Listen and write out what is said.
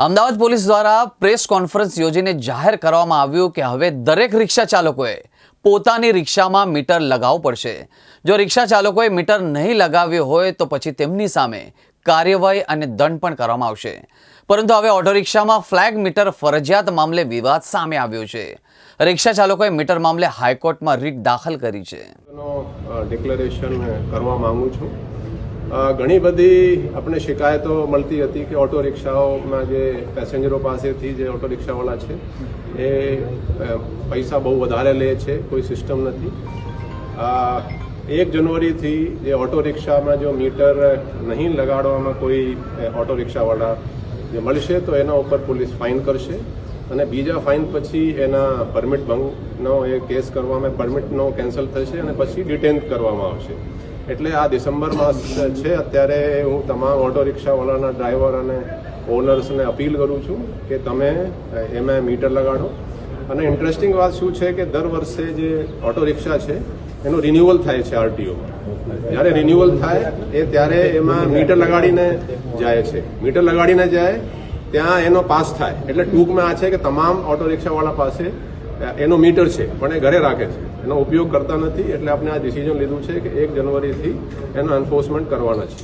Ahmedabad police દ્વારા press conference યોજીને જાહેર કરવામાં આવ્યું કે હવે દરેક રિક્ષા ચાલકોએ પોતાની રિક્ષામાં મીટર લગાવવું પડશે। જો રિક્ષા ચાલકોએ મીટર નહીં લગાવ્યું હોય તો પછી તેમની સામે કાર્યવાહી અને દંડ પણ કરવામાં આવશે। પરંતુ હવે ઓટો રિક્ષામાં ફ્લેગ મીટર ફરજિયાત મામલે વિવાદ સામે આવ્યો છે। રિક્ષા ચાલકોએ મીટર મામલે હાઈકોર્ટમાં રીટ દાખલ કરી છે। ડિક્લેરેશન કરવા માંગુ છું। ઘણી બધી આપણે શિકાયતો મળતી હતી કે ઓટો રિક્ષાઓમાં જે પેસેન્જરો પાસેથી જે ઓટો રિક્ષાવાળા છે એ પૈસા બહુ વધારે લે છે, કોઈ સિસ્ટમ નથી। 1 જનવરીથી જે ઓટો રિક્ષામાં જો મીટર નહીં લગાડવામાં કોઈ ઓટો રિક્ષાવાળા જે મળશે તો એના ઉપર પોલીસ ફાઇન કરશે અને બીજા ફાઇન પછી એના પરમિટ ભંગનો એ કેસ કરવામાં, પરમિટનો કેન્સલ થશે અને પછી ડિટેન કરવામાં આવશે। એટલે આ ડિસેમ્બર માસ છે, અત્યારે હું તમામ ઓટો રિક્ષાવાળાના ડ્રાઈવર અને ઓનર્સને અપીલ કરું છું કે તમે એમાં મીટર લગાડો। અને ઇન્ટરેસ્ટિંગ વાત શું છે કે દર વર્ષે જે ઓટો રિક્ષા છે એનું રિન્યુઅલ થાય છે આરટીઓમાં। જ્યારે રિન્યુઅલ થાય ત્યારે એમાં મીટર લગાડીને જાય છે, મીટર લગાડીને જાય ત્યાં એનો પાસ થાય। એટલે ટૂંકમાં આ છે કે તમામ ઓટો રિક્ષાવાળા પાસે એનો મીટર છે પણ એ ઘરે રાખે છે, એનો ઉપયોગ કરતા નથી। એટલે આપણે આ ડિસિઝન લીધું છે કે 1 જનવરીથી એનો એન્ફોર્સમેન્ટ કરવાના છે।